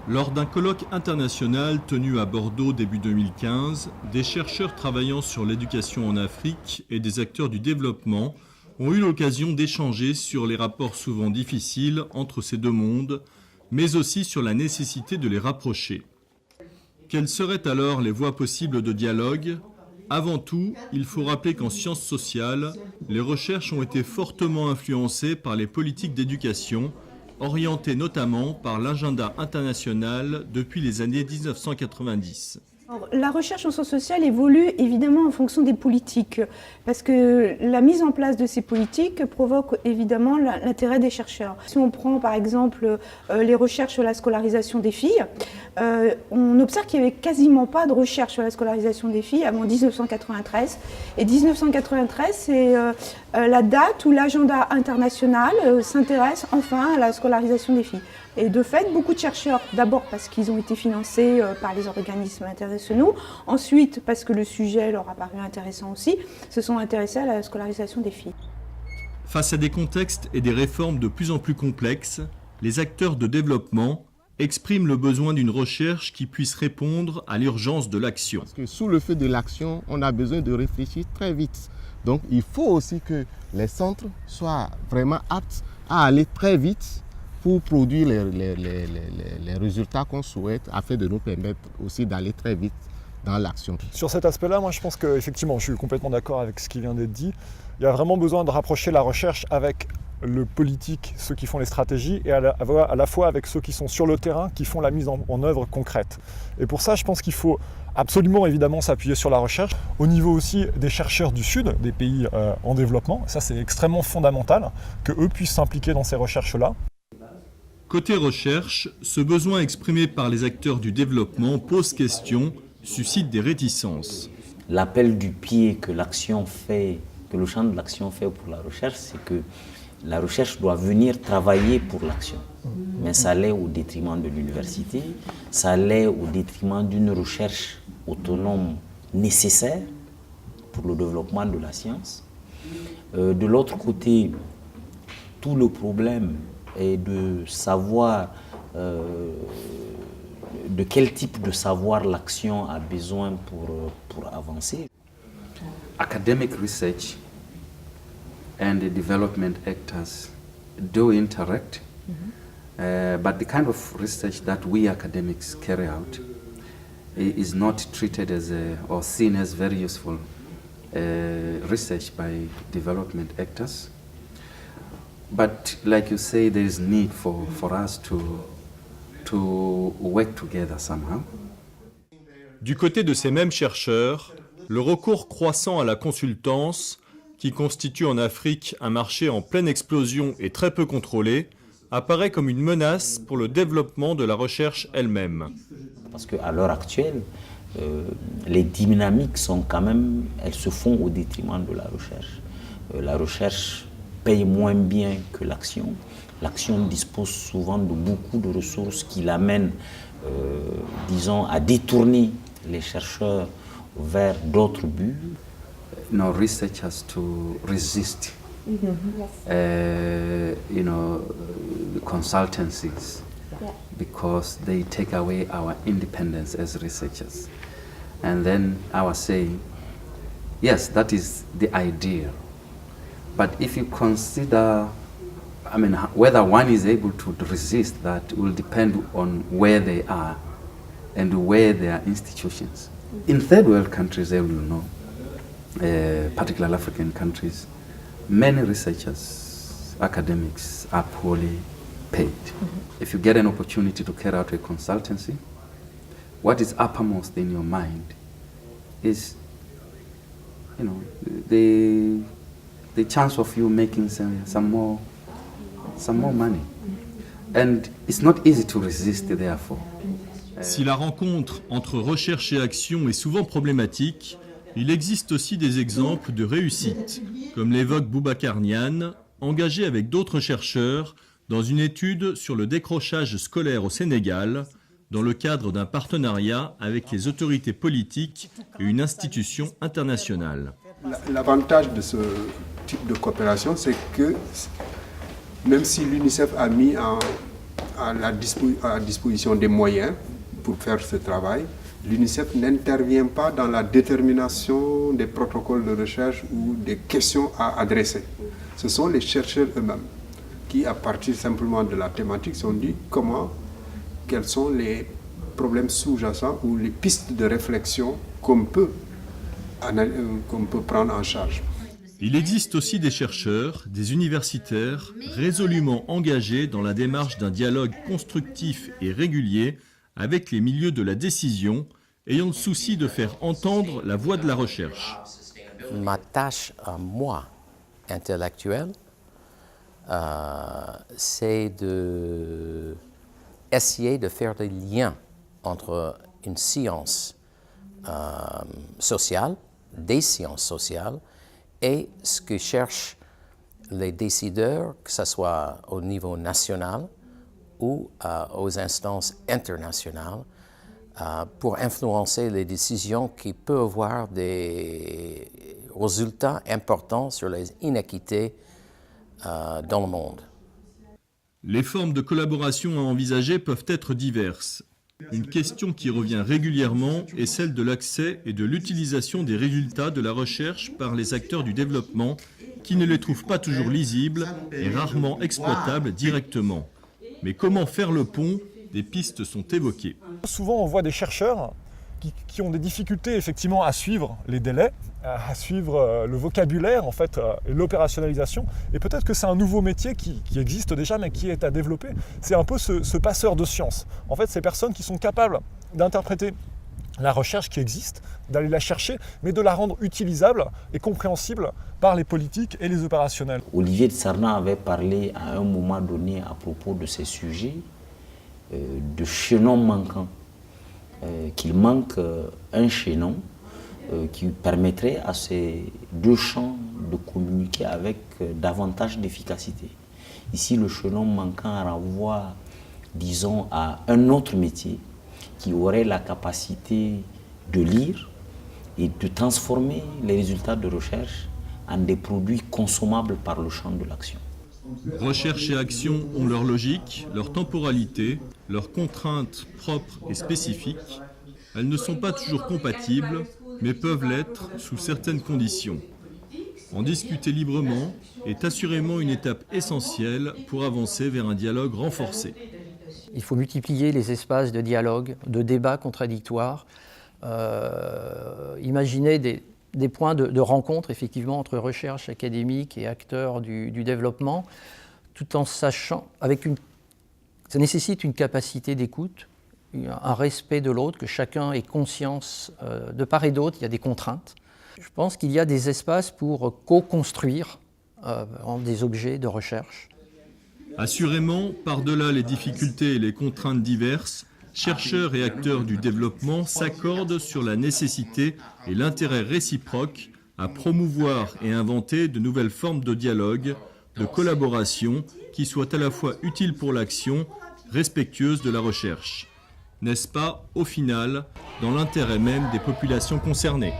Lors d'un colloque international tenu à Bordeaux début 2015, des chercheurs travaillant sur l'éducation en Afrique et des acteurs du développement ont eu l'occasion d'échanger sur les rapports souvent difficiles entre ces deux mondes, mais aussi sur la nécessité de les rapprocher. Quelles seraient alors les voies possibles de dialogue ? Avant tout, il faut rappeler qu'en sciences sociales, les recherches ont été fortement influencées par les politiques d'éducation, orientées notamment par l'agenda international depuis les années 1990. Alors, la recherche en sciences sociales évolue évidemment en fonction des politiques, parce que la mise en place de ces politiques provoque évidemment l'intérêt des chercheurs. Si on prend par exemple les recherches sur la scolarisation des filles, on observe qu'il n'y avait quasiment pas de recherche sur la scolarisation des filles avant 1993. Et 1993, c'est la date où l'agenda international s'intéresse enfin à la scolarisation des filles. Et de fait, beaucoup de chercheurs, d'abord parce qu'ils ont été financés par les organismes internationaux, ensuite parce que le sujet leur a paru intéressant aussi, se sont intéressés à la scolarisation des filles. Face à des contextes et des réformes de plus en plus complexes, les acteurs de développement expriment le besoin d'une recherche qui puisse répondre à l'urgence de l'action. Parce que sous le feu de l'action, on a besoin de réfléchir très vite. Donc il faut aussi que les centres soient vraiment aptes à aller très vite pour produire les résultats qu'on souhaite afin de nous permettre aussi d'aller très vite dans l'action. Sur cet aspect-là, moi je pense qu'effectivement, je suis complètement d'accord avec ce qui vient d'être dit. Il y a vraiment besoin de rapprocher la recherche avec le politique, ceux qui font les stratégies, et à la fois avec ceux qui sont sur le terrain, qui font la mise en œuvre concrète. Et pour ça, je pense qu'il faut absolument évidemment s'appuyer sur la recherche. Au niveau aussi des chercheurs du Sud, des pays en développement, ça c'est extrêmement fondamental, qu'eux puissent s'impliquer dans ces recherches-là. Côté recherche, ce besoin exprimé par les acteurs du développement pose question, suscite des réticences. L'appel du pied que l'action fait, que le champ de l'action fait pour la recherche, c'est que la recherche doit venir travailler pour l'action. Mais ça l'est au détriment de l'université, ça l'est au détriment d'une recherche autonome nécessaire pour le développement de la science. De l'autre côté, tout le problème est de savoir de quel type de savoir l'action a besoin pour avancer. Academic research and the development actors do interact, but the kind of research that we academics carry out is not treated as or seen as very useful research by development actors. But like you say, there is need for us to work together somehow. Du côté de ces mêmes chercheurs, le recours croissant à la consultance, qui constitue en Afrique un marché en pleine explosion et très peu contrôlé, apparaît comme une menace pour le développement de la recherche elle-même. Parce qu'à l'heure actuelle, les dynamiques sont quand même, elles se font au détriment de la recherche. La recherche paye moins bien que l'action. L'action dispose souvent de beaucoup de ressources qui l'amènent, disons, à détourner les chercheurs vers d'autres buts. No, research has to resist, consultancies, because they take away our independence as researchers. And then I was saying, yes, that is the idea. But if you consider, whether one is able to resist that will depend on where they are and where their institutions. In third world countries, they will know, particularly African countries, many researchers, academics are poorly paid. If you get an opportunity to carry out a consultancy, what is uppermost in your mind is, the chance of you making some more money. And it's not easy to resist, therefore. Si la rencontre entre recherche et action est souvent problématique, il existe aussi des exemples de réussite, comme l'évoque Boubacar Niane, engagé avec d'autres chercheurs dans une étude sur le décrochage scolaire au Sénégal, dans le cadre d'un partenariat avec les autorités politiques et une institution internationale. L'avantage de ce type de coopération, c'est que même si l'UNICEF a mis à disposition des moyens pour faire ce travail, l'UNICEF n'intervient pas dans la détermination des protocoles de recherche ou des questions à adresser. Ce sont les chercheurs eux-mêmes qui, à partir simplement de la thématique, se sont dit quels sont les problèmes sous-jacents ou les pistes de réflexion qu'on peut prendre en charge. Il existe aussi des chercheurs, des universitaires, résolument engagés dans la démarche d'un dialogue constructif et régulier avec les milieux de la décision, ayant le souci de faire entendre la voix de la recherche. Ma tâche à moi, intellectuelle, c'est d'essayer de faire des liens entre une science sociale, des sciences sociales, et ce que cherchent les décideurs, que ce soit au niveau national ou aux instances internationales, pour influencer les décisions qui peuvent avoir des résultats importants sur les inéquités dans le monde. Les formes de collaboration à envisager peuvent être diverses. Une question qui revient régulièrement est celle de l'accès et de l'utilisation des résultats de la recherche par les acteurs du développement qui ne les trouvent pas toujours lisibles et rarement exploitables directement. Mais comment faire le pont? Des pistes sont évoquées. Souvent, on voit des chercheurs qui ont des difficultés effectivement à suivre les délais, à suivre le vocabulaire en fait, et l'opérationnalisation. Et peut-être que c'est un nouveau métier qui existe déjà mais qui est à développer. C'est un peu ce passeur de science. En fait, ces personnes qui sont capables d'interpréter la recherche qui existe, d'aller la chercher, mais de la rendre utilisable et compréhensible par les politiques et les opérationnels. Olivier de Sarnat avait parlé à un moment donné à propos de ces sujets de chaînon manquant. Qu'il manque un chaînon qui permettrait à ces deux champs de communiquer avec davantage d'efficacité. Ici, le chaînon manquant renvoie, disons, à un autre métier qui aurait la capacité de lire et de transformer les résultats de recherche en des produits consommables par le champ de l'action. Recherche et action ont leur logique, leur temporalité, leurs contraintes propres et spécifiques. Elles ne sont pas toujours compatibles, mais peuvent l'être sous certaines conditions. En discuter librement est assurément une étape essentielle pour avancer vers un dialogue renforcé. Il faut multiplier les espaces de dialogue, de débats contradictoires, imaginer des points de rencontre effectivement entre recherche académique et acteurs du développement, tout en sachant, ça nécessite une capacité d'écoute, un respect de l'autre, que chacun ait conscience, de part et d'autre, il y a des contraintes. Je pense qu'il y a des espaces pour co-construire des objets de recherche. Assurément, par-delà les difficultés et les contraintes diverses, chercheurs et acteurs du développement s'accordent sur la nécessité et l'intérêt réciproque à promouvoir et inventer de nouvelles formes de dialogue, de collaboration qui soient à la fois utiles pour l'action, respectueuses de la recherche. N'est-ce pas, au final, dans l'intérêt même des populations concernées ?